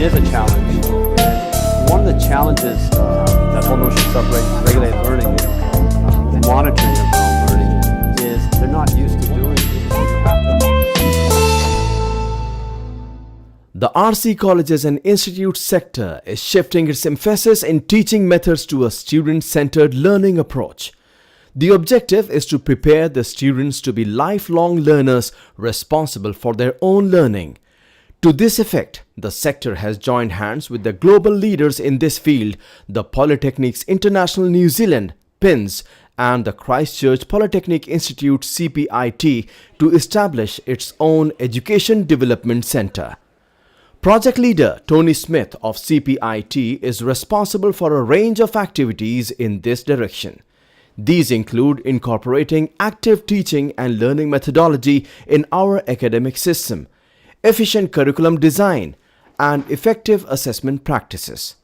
is a challenge. One of the challenges that whole notion of regulated learning, monitoring of learning, is they're not used to doing it. The RC colleges and institutes sector is shifting its emphasis in teaching methods to a student-centered learning approach. The objective is to prepare the students to be lifelong learners responsible for their own learning. To this effect, the sector has joined hands with the global leaders in this field, the Polytechnics International New Zealand, PINS, and the Christchurch Polytechnic Institute CPIT to establish its own Education Development Centre. Project leader Tony Smith of CPIT is responsible for a range of activities in this direction. These include incorporating active teaching and learning methodology in our academic system, efficient curriculum design, and effective assessment practices.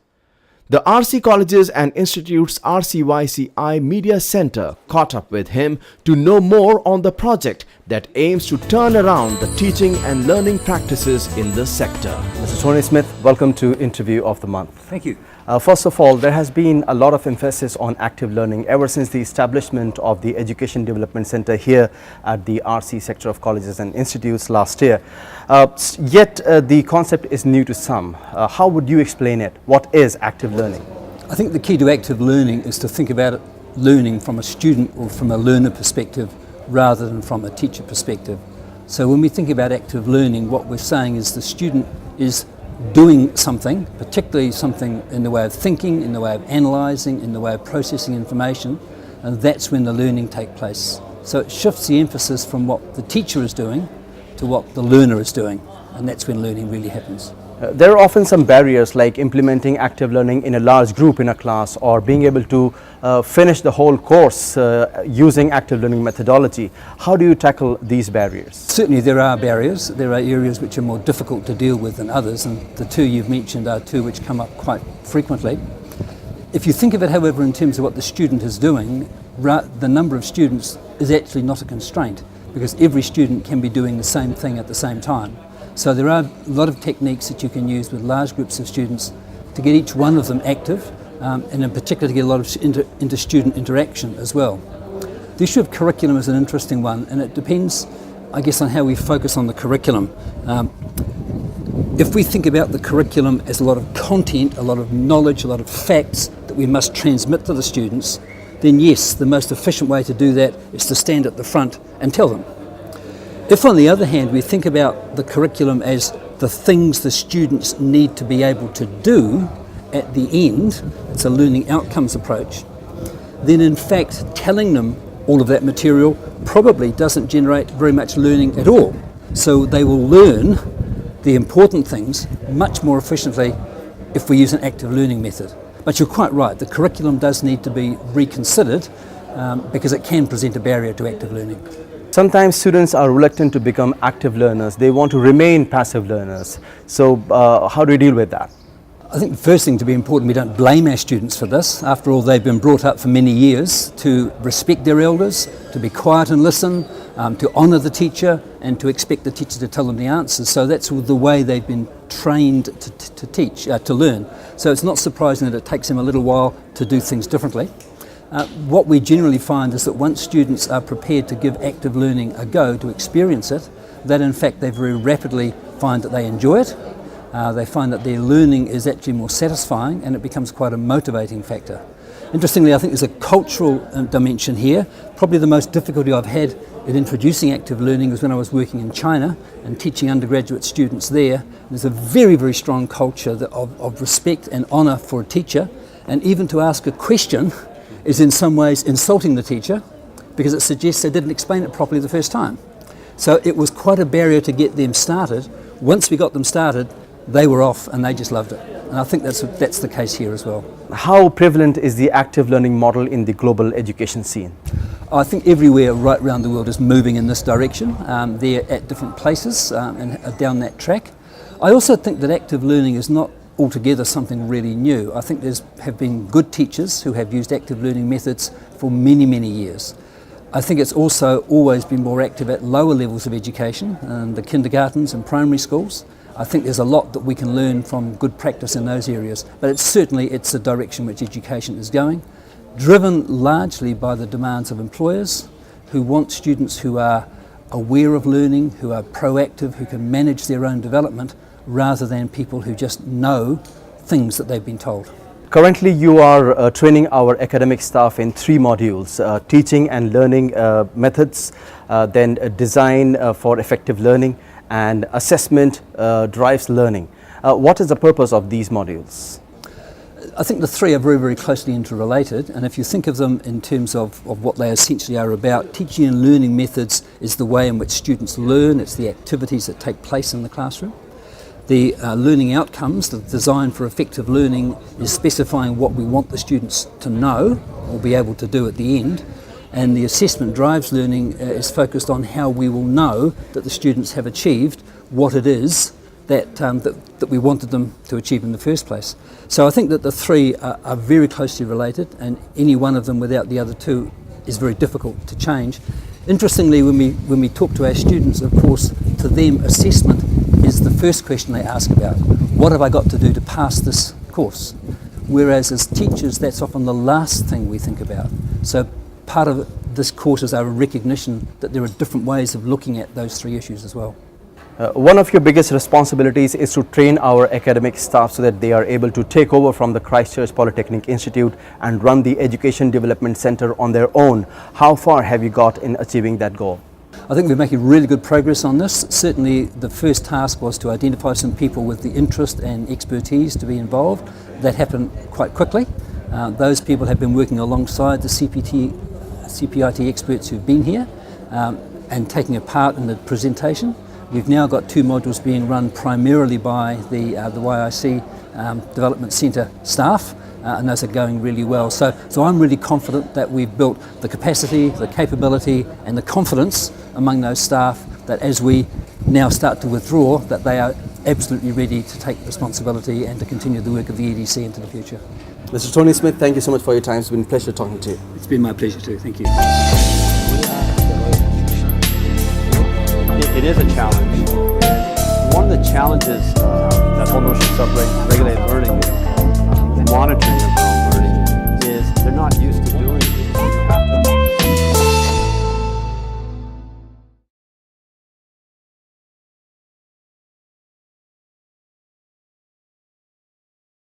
The RC Colleges and Institutes RCYCI Media Center caught up with him to know more on the project that aims to turn around the teaching and learning practices in the sector. Mr. Tony Smith, welcome to Interview of the Month. Thank you. First of all, there has been a lot of emphasis on active learning ever since the establishment of the Education Development Center here at the RC sector of colleges and institutes last year. Yet the concept is new to some. How would you explain it? What is active learning? I think the key to active learning is to think about it, learning from a student or from a learner perspective rather than from a teacher perspective. So when we think about active learning, what we're saying is the student is doing something, particularly something in the way of thinking, in the way of analysing, in the way of processing information, and that's when the learning takes place. So it shifts the emphasis from what the teacher is doing to what the learner is doing, and that's when learning really happens. There are often some barriers like implementing active learning in a large group in a class or being able to finish the whole course using active learning methodology. How do you tackle these barriers? Certainly there are barriers. There are areas which are more difficult to deal with than others, and the two you've mentioned are two which come up quite frequently. If you think of it, however, in terms of what the student is doing, the number of students is actually not a constraint because every student can be doing the same thing at the same time. So there are a lot of techniques that you can use with large groups of students to get each one of them active and in particular to get a lot of inter-student interaction as well. The issue of curriculum is an interesting one, and it depends, I guess, on how we focus on the curriculum. If we think about the curriculum as a lot of content, a lot of knowledge, a lot of facts that we must transmit to the students, then yes, the most efficient way to do that is to stand at the front and tell them. If on the other hand we think about the curriculum as the things the students need to be able to do at the end, it's a learning outcomes approach, then in fact telling them all of that material probably doesn't generate very much learning at all. So they will learn the important things much more efficiently if we use an active learning method. But you're quite right, the curriculum does need to be reconsidered because it can present a barrier to active learning. Sometimes students are reluctant to become active learners. They want to remain passive learners. So how do you deal with that? I think the first thing to be important, we don't blame our students for this. After all, they've been brought up for many years to respect their elders, to be quiet and listen, to honour the teacher and to expect the teacher to tell them the answers. So that's the way they've been trained to teach, to learn. So it's not surprising that it takes them a little while to do things differently. What we generally find is that once students are prepared to give active learning a go, to experience it, that in fact they very rapidly find that they enjoy it. They find that their learning is actually more satisfying and it becomes quite a motivating factor. Interestingly, I think there's a cultural dimension here. Probably the most difficulty I've had in introducing active learning was when I was working in China and teaching undergraduate students there. There's a very, very strong culture of respect and honour for a teacher, and even to ask a question is in some ways insulting the teacher because it suggests they didn't explain it properly the first time. So it was quite a barrier to get them started. Once we got them started, they were off and they just loved it. And I think that's the case here as well. How prevalent is the active learning model in the global education scene? I think everywhere right around the world is moving in this direction. They're at different places and down that track. I also think that active learning is not altogether something really new. I think have been good teachers who have used active learning methods for many, many years. I think it's also always been more active at lower levels of education, the kindergartens and primary schools. I think there's a lot that we can learn from good practice in those areas, but it's the direction which education is going, driven largely by the demands of employers who want students who are aware of learning, who are proactive, who can manage their own development, rather than people who just know things that they've been told. Currently, you are training our academic staff in 3 modules, teaching and learning methods, then design for effective learning, and assessment drives learning. What is the purpose of these modules? I think the 3 are very, very closely interrelated, and if you think of them in terms of what they essentially are about, teaching and learning methods is the way in which students learn, it's the activities that take place in the classroom. The learning outcomes, the design for effective learning, is specifying what we want the students to know or be able to do at the end, and the assessment drives learning is focused on how we will know that the students have achieved what it is that we wanted them to achieve in the first place. So I think that the 3 are very closely related, and any one of them without the other 2 is very difficult to change. Interestingly, when we talk to our students, of course, to them assessment is the first question they ask about. What have I got to do to pass this course? Whereas as teachers, that's often the last thing we think about. So part of this course is our recognition that there are different ways of looking at those 3 issues as well. One of your biggest responsibilities is to train our academic staff so that they are able to take over from the Christchurch Polytechnic Institute and run the Education Development Centre on their own. How far have you got in achieving that goal? I think we're making really good progress on this. Certainly the first task was to identify some people with the interest and expertise to be involved. That happened quite quickly. Those people have been working alongside the CPIT experts who've been here and taking a part in the presentation. We've now got 2 modules being run primarily by the YIC Development Centre staff, and those are going really well. So I'm really confident that we've built the capacity, the capability and the confidence among those staff that as we now start to withdraw, that they are absolutely ready to take responsibility and to continue the work of the EDC into the future. Mr. Tony Smith, thank you so much for your time. It's been a pleasure talking to you. It's been my pleasure too. Thank you. It is a challenge. One of the challenges that whole notion of self-regulated learning is monitoring of